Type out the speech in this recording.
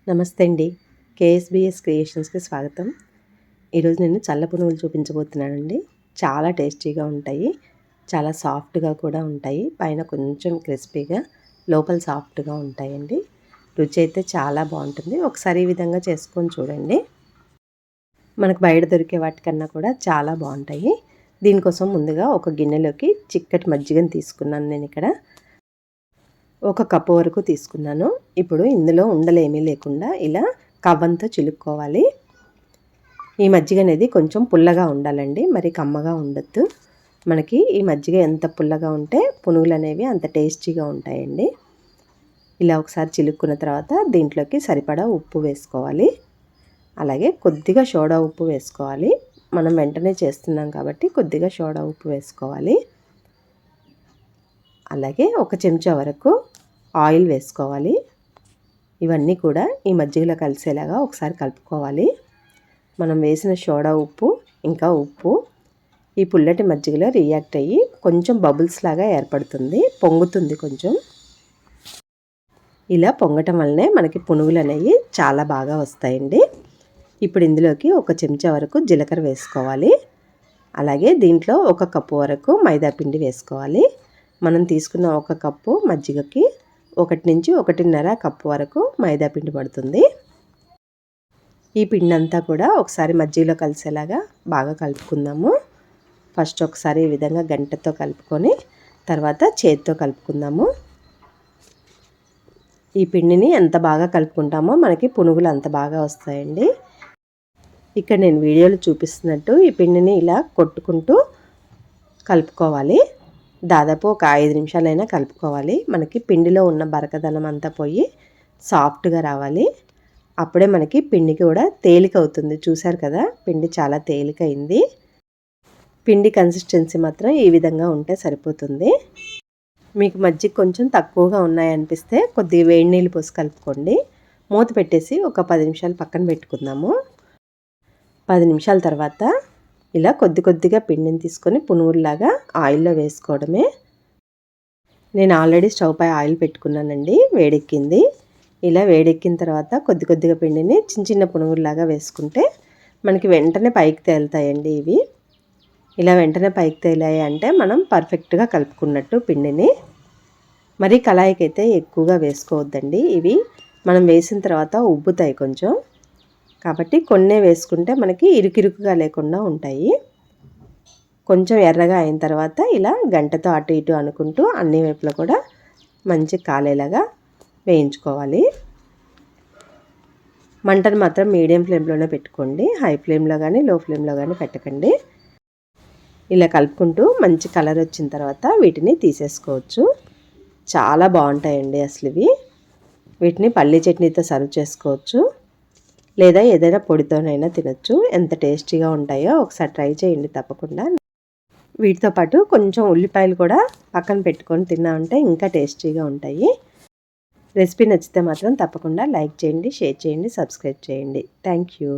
నమస్తే అండి. కేఎస్బిఎస్ క్రియేషన్స్కి స్వాగతం. ఈరోజు నేను చల్ల పునుగులు చూపించబోతున్నానండి. చాలా టేస్టీగా ఉంటాయి, చాలా సాఫ్ట్గా కూడా ఉంటాయి. పైన కొంచెం క్రిస్పీగా, లోపల సాఫ్ట్గా ఉంటాయండి. రుచి అయితే చాలా బాగుంటుంది. ఒకసారి ఈ విధంగా చేసుకొని చూడండి. మనకు బయట దొరికే వాటికన్నా కూడా చాలా బాగుంటాయి. దీనికోసం ముందుగా ఒక గిన్నెలోకి చిక్కటి మజ్జిగను తీసుకున్నాను. నేను ఇక్కడ 1 కప్పు వరకు తీసుకున్నాను. ఇప్పుడు ఇందులో ఉండలేమీ లేకుండా ఇలా కవ్వంతో చిలుక్కోవాలి. ఈ మజ్జిగ అనేది కొంచెం పుల్లగా ఉండాలండి, మరి కమ్మగా ఉండొద్దు. మనకి ఈ మజ్జిగ ఎంత పుల్లగా ఉంటే పునుగులు అనేవి అంత టేస్టీగా ఉంటాయండి. ఇలా ఒకసారి చిలుక్కున్న తర్వాత దీంట్లోకి సరిపడా ఉప్పు వేసుకోవాలి. అలాగే కొద్దిగా సోడా ఉప్పు వేసుకోవాలి. మనం వెంటనే చేస్తున్నాం కాబట్టి కొద్దిగా సోడా ఉప్పు వేసుకోవాలి. అలాగే 1 చెంచా వరకు ఆయిల్ వేసుకోవాలి. ఇవన్నీ కూడా ఈ మజ్జిగలో కలిసేలాగా ఒకసారి కలుపుకోవాలి. మనం వేసిన సోడా ఉప్పు ఇంకా ఉప్పు ఈ పుల్లటి మజ్జిగలో రియాక్ట్ అయ్యి కొంచెం బబుల్స్ లాగా ఏర్పడుతుంది, పొంగుతుంది కొంచెం. ఇలా పొంగటం వల్లనే మనకి పునుగులు అనేవి చాలా బాగా వస్తాయండి. ఇప్పుడు ఇందులోకి 1 చెంచా వరకు జీలకర్ర వేసుకోవాలి. అలాగే దీంట్లో 1 కప్పు వరకు మైదా పిండి వేసుకోవాలి. మనం తీసుకున్న 1 కప్పు మజ్జిగకి 1 నుంచి 1.5 కప్పు వరకు మైదా పిండి పడుతుంది. ఈ పిండి అంతా కూడా ఒకసారి మజ్జిగలో కలిసేలాగా బాగా కలుపుకుందాము. ఫస్ట్ ఒకసారి ఈ విధంగా గంటెతో కలుపుకొని తర్వాత చేతితో కలుపుకుందాము. ఈ పిండిని ఎంత బాగా కలుపుకుంటామో మనకి పునుగులు అంత బాగా వస్తాయండి. ఇక్కడ నేను వీడియోలో చూపిస్తున్నట్టు ఈ పిండిని ఇలా కొట్టుకుంటూ కలుపుకోవాలి. దాదాపు ఒక 5 నిమిషాలైనా కలుపుకోవాలి. మనకి పిండిలో ఉన్న బరకదనం అంతా పోయి సాఫ్ట్గా రావాలి. అప్పుడే మనకి పిండి కూడా తేలిక అవుతుంది. చూసారు కదా, పిండి చాలా తేలికైంది. పిండి కన్సిస్టెన్సీ మాత్రం ఈ విధంగా ఉంటే సరిపోతుంది. మీకు మజ్జిగ కొంచెం తక్కువగా ఉన్నాయనిపిస్తే కొద్దిగా వేడి నీళ్ళు పోసి కలుపుకోండి. మూత పెట్టేసి ఒక 10 నిమిషాలు పక్కన పెట్టుకుందాము. 10 నిమిషాల తర్వాత ఇలా కొద్దిగా పిండిని తీసుకొని పునుగుల్లాగా ఆయిల్లో వేసుకోవడమే. నేను ఆల్రెడీ స్టవ్ పై ఆయిల్ పెట్టుకున్నానండి, వేడెక్కింది. ఇలా వేడెక్కిన తర్వాత కొద్దిగా పిండిని చిన్న పునుగుల్లాగా వేసుకుంటే మనకి వెంటనే పైకి తేలుతాయండి ఇవి. ఇలా వెంటనే పైకి తేలాయి అంటే మనం పర్ఫెక్ట్గా కలుపుకున్నట్టు పిండిని. మరి కళాయికి అయితే ఎక్కువగా వేసుకోవద్దండి, ఇవి మనం వేసిన తర్వాత ఉబ్బుతాయి కొంచెం. కాబట్టి కొన్నే వేసుకుంటే మనకి ఇరుకిరుకుగా లేకుండా ఉంటాయి. కొంచెం ఎర్రగా అయిన తర్వాత ఇలా గంటతో అటు ఇటు అనుకుంటూ అన్ని వైపులా కూడా మంచి కాలేలాగా వేయించుకోవాలి. మంటను మాత్రం మీడియం ఫ్లేమ్లోనే పెట్టుకోండి, హై ఫ్లేమ్లో కానీ లో ఫ్లేమ్లో కానీ పెట్టకండి. ఇలా కలుపుకుంటూ మంచి కలర్ వచ్చిన తర్వాత వీటిని తీసేసుకోవచ్చు. చాలా బాగుంటాయండి అసలు ఇవి. వీటిని పల్లీ చట్నీతో సర్వ్ చేసుకోవచ్చు, లేదా ఏదైనా పొడితోనైనా తినొచ్చు. ఎంత టేస్టీగా ఉంటాయో ఒకసారి ట్రై చేయండి తప్పకుండా. వీటితో పాటు కొంచెం ఉల్లిపాయలు కూడా పక్కన పెట్టుకొని తిన్నామంటే ఇంకా టేస్టీగా ఉంటాయి. రెసిపీ నచ్చితే మాత్రం తప్పకుండా లైక్ చేయండి, షేర్ చేయండి, సబ్స్క్రైబ్ చేయండి. Thank you.